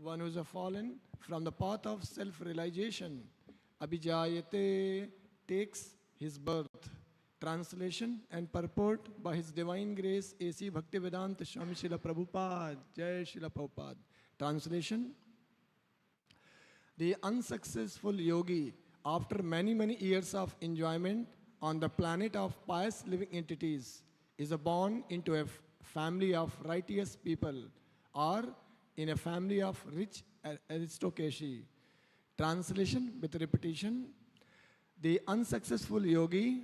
one who is a fallen from the path of self-realization. Abhijayate takes his birth. Translation and purport by His Divine Grace A.C. Bhaktivedanta Swami Srila Prabhupada. Jai Srila Prabhupada. Translation: the unsuccessful yogi, after many years of enjoyment on the planet of pious living entities, is born into a family of righteous people or in a family of rich aristocracy. Translation with repetition: the unsuccessful yogi,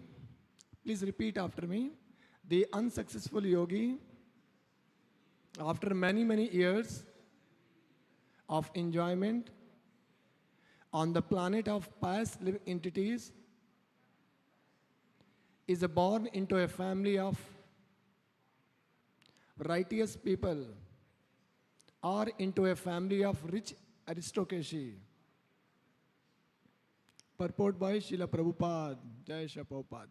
please repeat after me. The unsuccessful yogi, after many years of enjoyment on the planet of pious living entities, is born into a family of righteous people or into a family of rich aristocracy. Purport by Srila Prabhupada. Jai Srila Prabhupada.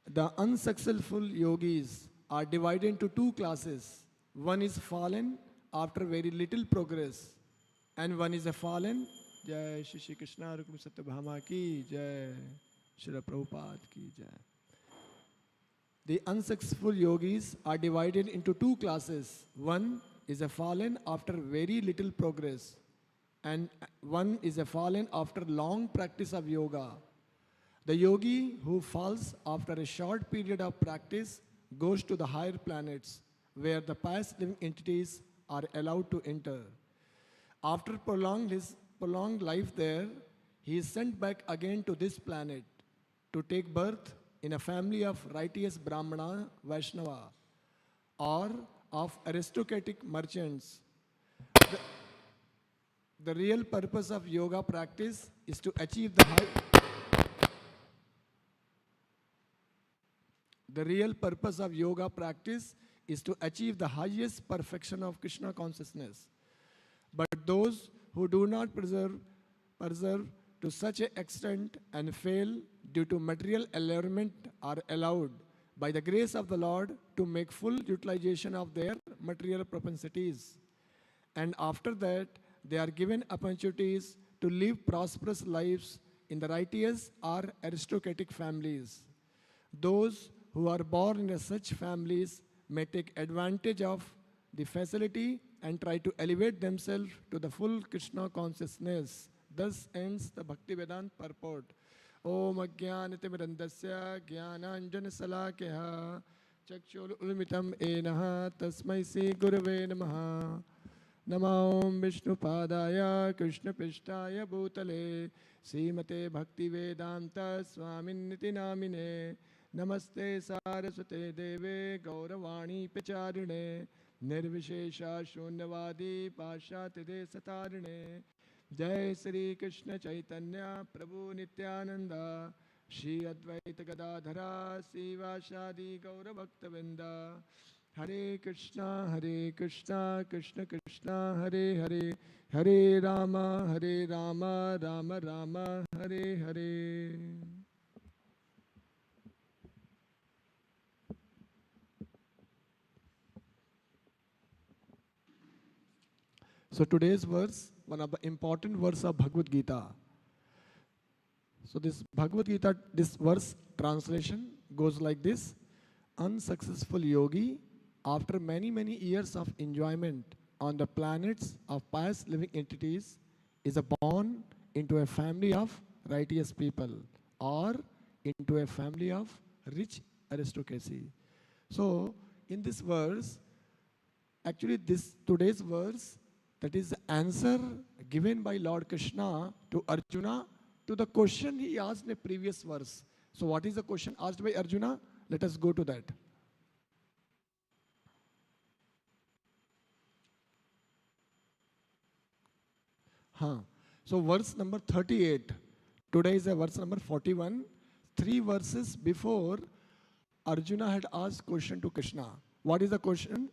The unsuccessful yogis are divided into two classes. One is fallen after very little progress, and one is a fallen. Jai Shri Krishna Rukmi Satyabhama ki Jai, Srila Prabhupada ki Jai. The unsuccessful yogis are divided into two classes. One is a fallen after very little progress, and one is a fallen after long practice of yoga. The yogi who falls after a short period of practice goes to the higher planets, where the pious living entities are allowed to enter. After his prolonged life there, he is sent back again to this planet to take birth in a family of righteous Brahmana Vaishnava or of aristocratic merchants. The real purpose of yoga practice is to achieve the highest perfection of Krishna consciousness. But those who do not persevere to such an extent and fail due to material allurement are allowed, by the grace of the Lord, to make full utilization of their material propensities. And after that, they are given opportunities to live prosperous lives in the righteous or aristocratic families. Those who are born in such families may take advantage of the facility and try to elevate themselves to the full Krishna consciousness. Thus ends the Bhaktivedanta purport. Om Ajnanatimirandasya Jnananjana Salakya Chakshur Ulmitam Enaha Tasmai Sri Gurave Namaha. Namam Vishnu Padaya Krishna Pishtaya Bhutale Srimate Bhaktivedanta Swaminiti Namine Namaste Saraswate Deve Gauravani Pacharine Nirvishesha Shunyavadi Pashatide Satarine Jai Sri Krishna Chaitanya Prabhu Nityananda Shri Advaita Gadadhara Sivashadi Gaura Bhaktavinda Hare Krishna Krishna Krishna Hare Hare Hare Rama Rama Rama Hare Hare. So today's verse, one of the important verse of Bhagavad Gita. So this Bhagavad Gita, this verse translation goes like this: unsuccessful yogi, after many years of enjoyment on the planets of pious living entities, is born into a family of righteous people or into a family of rich aristocracy. So in this verse, actually today's verse, that is the answer given by Lord Krishna to Arjuna to the question he asked in the previous verse. So what is the question asked by Arjuna? Let us go to that. So verse number 38. Today is verse number 41. 3 verses before, Arjuna had asked question to Krishna. What is the question?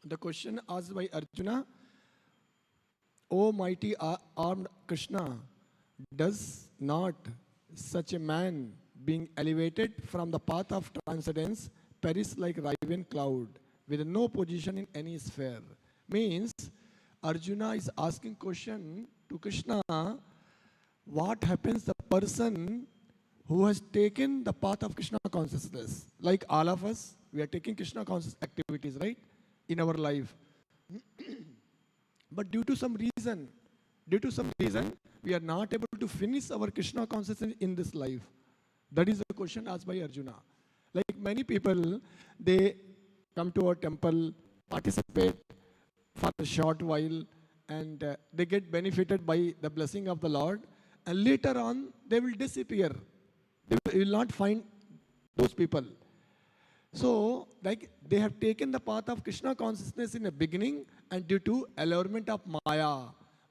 The question asked by Arjuna: O mighty armed Krishna, Does not such a man, being elevated from the path of transcendence, perish like raven cloud, with no position in any sphere? Means, Arjuna is asking question to Krishna, what happens the person who has taken the path of Krishna consciousness? Like all of us, we are taking Krishna conscious activities, right, in our life. But due to some reason, we are not able to finish our Krishna consciousness in this life. That is the question asked by Arjuna. Like many people, they come to our temple, participate for a short while, and they get benefited by the blessing of the Lord, and later on they will disappear. They will not find those people. So, like they have taken the path of Krishna consciousness in the beginning, and due to allurement of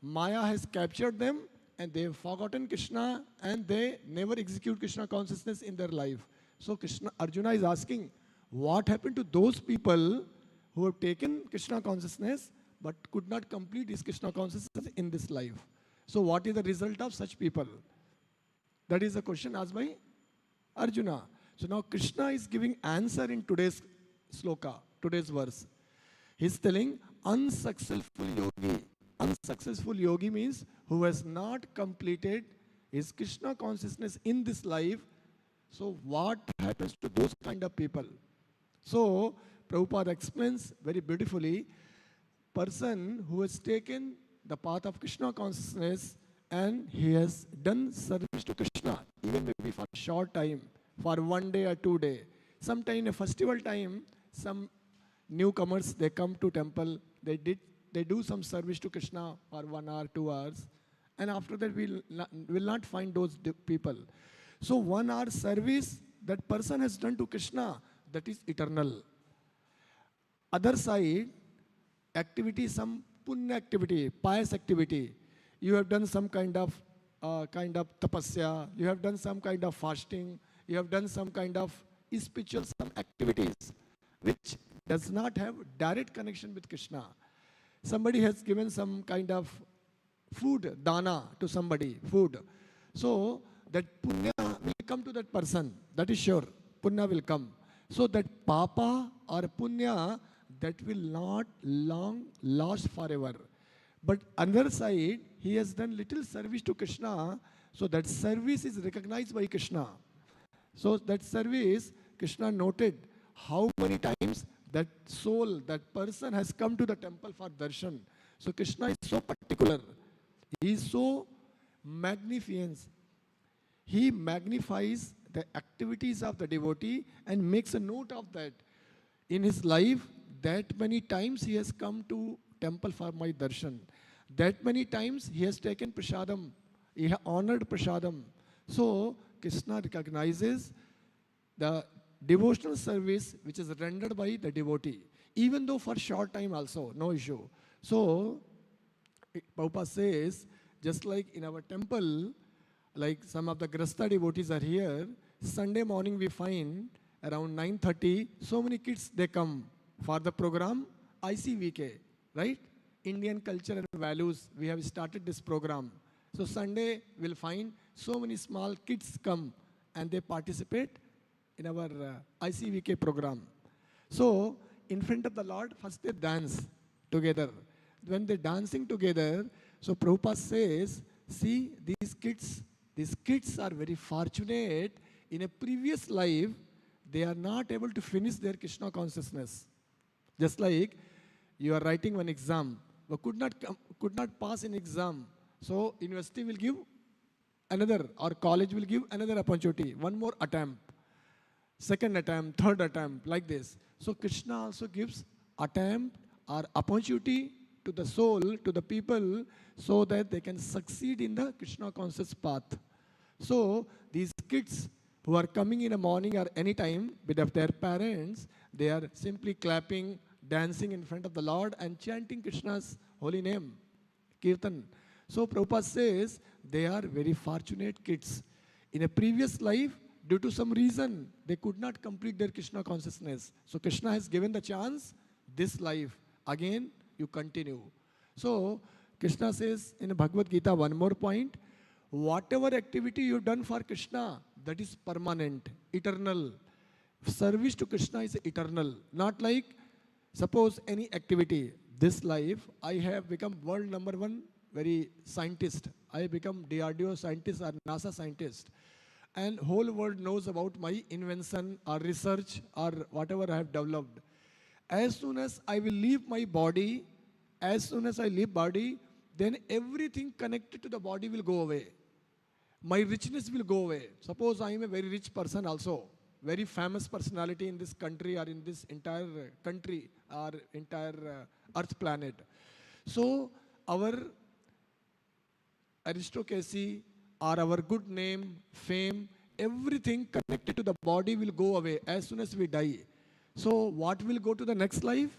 Maya has captured them, and they have forgotten Krishna, and they never execute Krishna consciousness in their life. So Arjuna is asking, what happened to those people who have taken Krishna consciousness but could not complete this Krishna consciousness in this life? So what is the result of such people? That is the question asked by Arjuna. So now Krishna is giving answer in today's sloka, today's verse. He's telling unsuccessful yogi. Unsuccessful yogi means who has not completed his Krishna consciousness in this life. So what happens to those kind of people? So Prabhupada explains very beautifully, person who has taken the path of Krishna consciousness and he has done service to Krishna, even maybe for a short time, for 1 day or 2 days. Sometime in a festival time, some newcomers, they come to temple, they do some service to Krishna for 1 hour, 2 hours, and after that we'll not find those people. So 1 hour service that person has done to Krishna, that is eternal. Other side, activity, some punya activity, pious activity. You have done some kind of tapasya, you have done some kind of fasting, you have done some kind of spiritual some activities which does not have direct connection with Krishna. Somebody has given some kind of food, dana to somebody, food. So that punya will come to that person, that is sure, punya will come. So that papa or punya, that will not long last forever. But other side, he has done little service to Krishna, so that service is recognized by Krishna. So that service, Krishna noted how many times that soul, that person has come to the temple for darshan. So Krishna is so particular. He is so magnificent. He magnifies the activities of the devotee and makes a note of that. In his life, that many times he has come to temple for my darshan. That many times he has taken prasadam. He has honored prasadam. So Krishna recognizes the devotional service which is rendered by the devotee, even though for short time also, no issue. So Prabhupada says, just like in our temple, like some of the Grasta devotees are here, Sunday morning we find around 9:30, so many kids, they come for the program ICVK, right? Indian Culture and Values, we have started this program. So Sunday we'll find so many small kids come and they participate in our ICVK program. So in front of the Lord, first they dance together. When they're dancing together, so Prabhupada says, see, these kids are very fortunate. In a previous life, they are not able to finish their Krishna consciousness. Just like you are writing one exam, but could not pass an exam. So university will give another, or college will give another opportunity, one more attempt, second attempt, third attempt, like this. So Krishna also gives attempt or opportunity to the soul, to the people, so that they can succeed in the Krishna conscious path. So these kids who are coming in the morning or any time with their parents, they are simply clapping, dancing in front of the Lord and chanting Krishna's holy name, Kirtan. So Prabhupada says they are very fortunate kids. In a previous life, due to some reason, they could not complete their Krishna consciousness. So Krishna has given the chance, this life, again you continue. So Krishna says in Bhagavad Gita, one more point, whatever activity you've done for Krishna, that is permanent, eternal. Service to Krishna is eternal. Not like, suppose any activity. This life, I have become world #1 very scientist. I become DRDO scientist or NASA scientist. And whole world knows about my invention or research or whatever I have developed. As soon as I will leave my body, then everything connected to the body will go away. My richness will go away. Suppose I am a very rich person also, very famous personality in this country or in this entire country or entire earth planet. So our aristocracy or our good name, fame, everything connected to the body will go away as soon as we die. So what will go to the next life?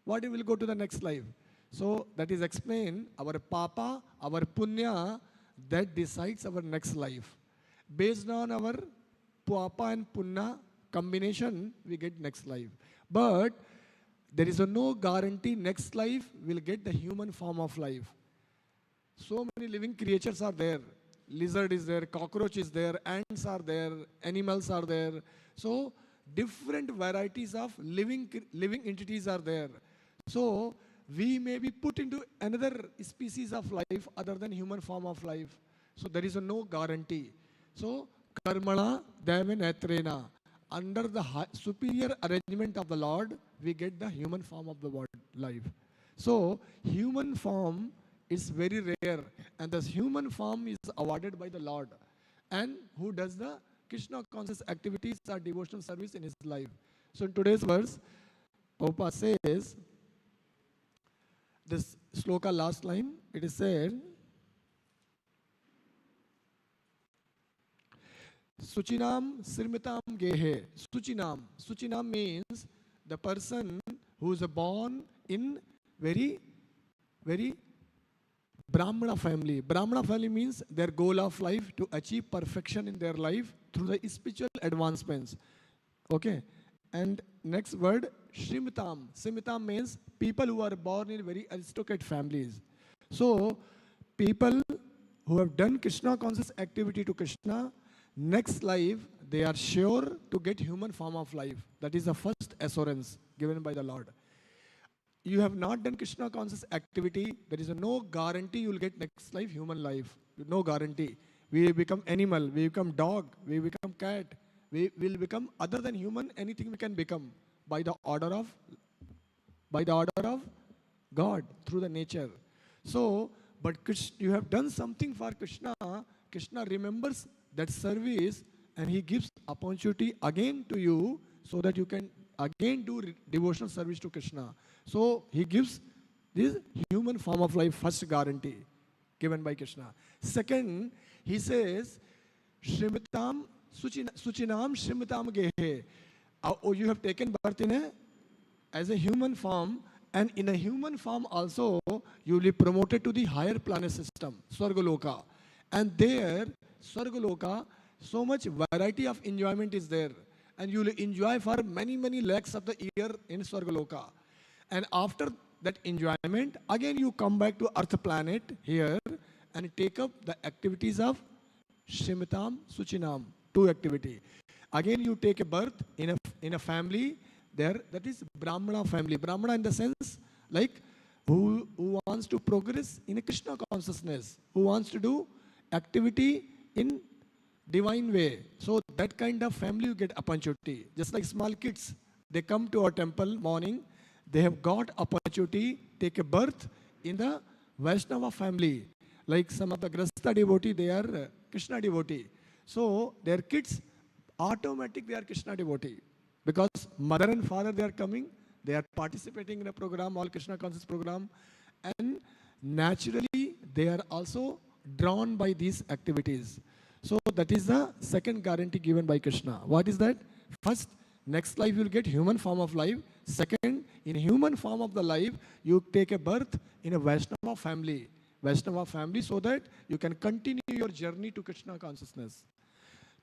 What will go to the next life? So that is explained, our papa, our punya, that decides our next life. Based on our papa and punya combination, we get next life. But there is no guarantee next life will get the human form of life. So many living creatures are there. Lizard is there, cockroach is there, ants are there, animals are there. So different varieties of living entities are there. So we may be put into another species of life other than human form of life. So there is no guarantee. So karmana devanetrena. Under the superior arrangement of the Lord, we get the human form of the life. So human form is very rare, and this human form is awarded by the Lord. And who does the Krishna conscious activities or devotional service in his life. So in today's verse, Prabhupada says, this sloka last line, it is said, Suchinam Sirmitam Gehe. Suchinam. Suchinam means the person who is born in very Brahmana family. Brahmana family means their goal of life to achieve perfection in their life through the spiritual advancements. Okay. And next word, Shrimtam. Shrimtam means people who are born in very aristocratic families. So people who have done Krishna conscious activity to Krishna, next life, they are sure to get human form of life. That is the first assurance given by the Lord. You have not done Krishna conscious activity, there is no guarantee you will get next life, human life. No guarantee. We become animal, we become dog, we become cat, we will become other than human, anything we can become by the order of God, through the nature. So, but Krishna, you have done something for Krishna, Krishna remembers that service and he gives opportunity again to you so that you can again do devotional service to Krishna. So he gives this human form of life first guarantee given by Krishna. Second, he says, Shrimatam Suchinam Shrimatam Gehe. You have taken birth as a human form, and in a human form also you will be promoted to the higher planet system, Swargaloka. And there, Swargaloka, so much variety of enjoyment is there. And you will enjoy for many lakhs of the year in Swargaloka. And after that enjoyment, again you come back to Earth planet here and take up the activities of Shrimatam Suchinam, 2 activity. Again you take a birth in a family there, that is Brahmana family. Brahmana in the sense like who wants to progress in a Krishna consciousness, who wants to do activity in divine way. So that kind of family you get opportunity. Just like small kids, they come to our temple morning, they have got opportunity, take a birth in the Vaishnava family. Like some of the Grasta devotee, they are Krishna devotee. So their kids, automatic they are Krishna devotee. Because mother and father, they are coming, they are participating in a program, all Krishna conscious program. And naturally, they are also drawn by these activities. So that is the second guarantee given by Krishna. What is that? First, next life you will get human form of life. Second, in human form of the life, you take a birth in a Vaishnava family. Vaishnava family, so that you can continue your journey to Krishna consciousness.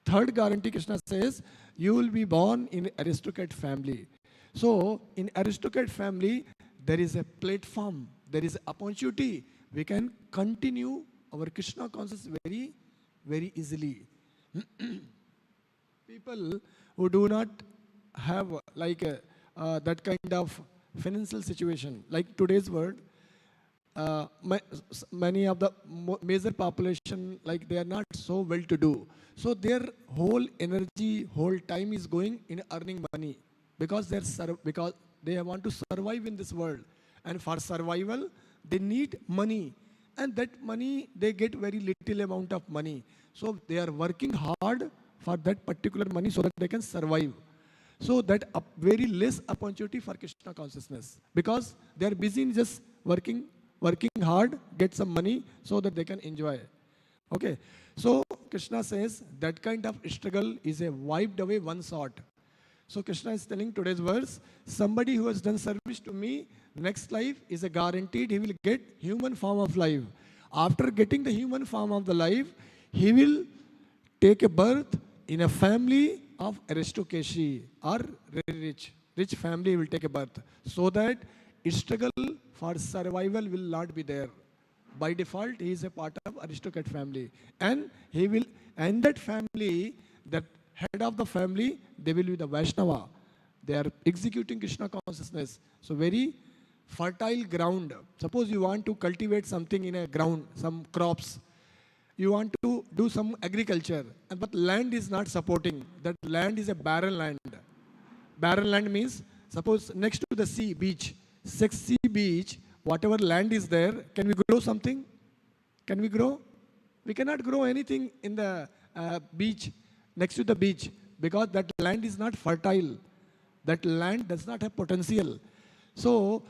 Third guarantee, Krishna says, you will be born in aristocrat family. So in aristocrat family, there is a platform, there is opportunity. We can continue our Krishna consciousness very very easily. People who do not have that kind of financial situation, like today's world, many of the major population, like they are not so well to do. So their whole energy, whole time is going in earning money because because they want to survive in this world. And for survival, they need money. And that money, they get very little amount of money. So they are working hard for that particular money so that they can survive. So that very less opportunity for Krishna consciousness, because they are busy in just working hard, get some money so that they can enjoy. Okay. So Krishna says that kind of struggle is a wiped away one shot. So Krishna is telling today's verse, somebody who has done service to me, next life is a guaranteed he will get human form of life. After getting the human form of the life, he will take a birth in a family of aristocracy or very rich family will take a birth, so that struggle for survival will not be there. By default, he is a part of aristocrat family, and he will, and that family, that head of the family, they will be the Vaishnava. They are executing Krishna consciousness. So very fertile ground. Suppose you want to cultivate something in a ground, some crops. You want to do some agriculture, but land is not supporting. That land is a barren land. Barren land means, suppose next to the sea, beach, sea beach, whatever land is there, can we grow something? Can we grow? We cannot grow anything in the beach, next to the beach, because that land is not fertile. That land does not have potential. So,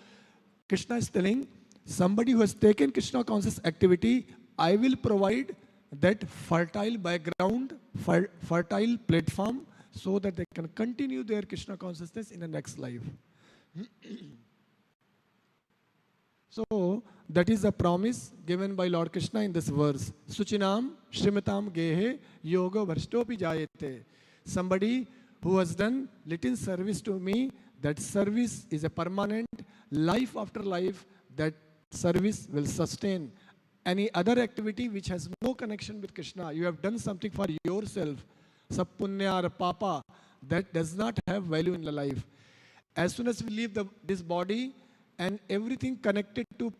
Krishna is telling, somebody who has taken Krishna conscious activity, I will provide that fertile background, fertile platform, so that they can continue their Krishna consciousness in the next life. So, that is a promise given by Lord Krishna in this verse. Suchinam Shrimatam Gehe Yoga Varshtopi Jayate. Somebody who has done little service to me, that service is a permanent, life after life, that service will sustain. Any other activity which has no connection with Krishna, you have done something for yourself, sapunya or papa, that does not have value in the life. As soon as we leave this body, and everything connected to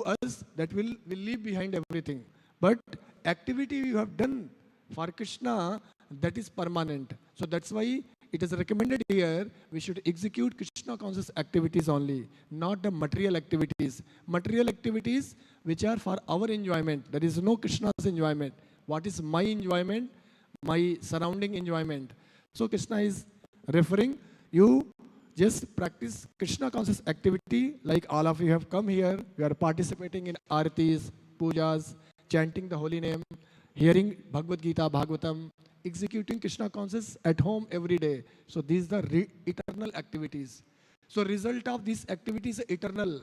us, that will leave behind everything. But activity you have done for Krishna, that is permanent. So that's why it is recommended here, we should execute Krishna conscious activities only, not the material activities. Material activities which are for our enjoyment. There is no Krishna's enjoyment. What is my enjoyment? My surrounding enjoyment. So Krishna is referring, you just practice Krishna conscious activity, like all of you have come here, you are participating in aartis, pujas, chanting the holy name, hearing Bhagavad-Gita, Bhagavatam, executing Krishna conscious at home every day. So these are eternal activities. So result of these activities is eternal.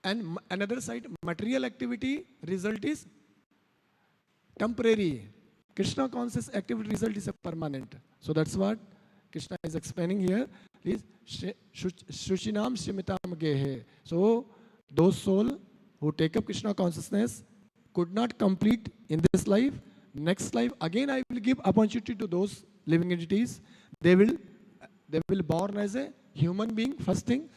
And another side, material activity, result is temporary. Krishna conscious activity result is a permanent. So that's what Krishna is explaining here. Is Shushinam Shimitam Gehe. So those souls who take up Krishna consciousness could not complete in this life. Next life, again I will give opportunity to those living entities. They will born as a human being, first thing.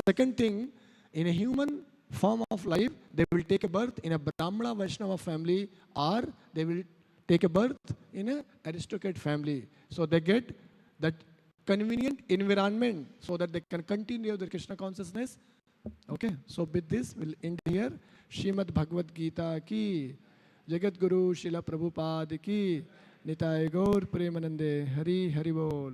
Second thing, in a human form of life, they will take a birth in a Brahmana Vaishnava family, or they will take a birth in an aristocrat family. So they get that convenient environment so that they can continue their Krishna consciousness. Okay, so with this, we'll end here. Srimad-Bhagavad-Gita ki, Jagat Guru Srila Prabhupada ki, Nitai Gaur Premanande, Hari Hari Bol.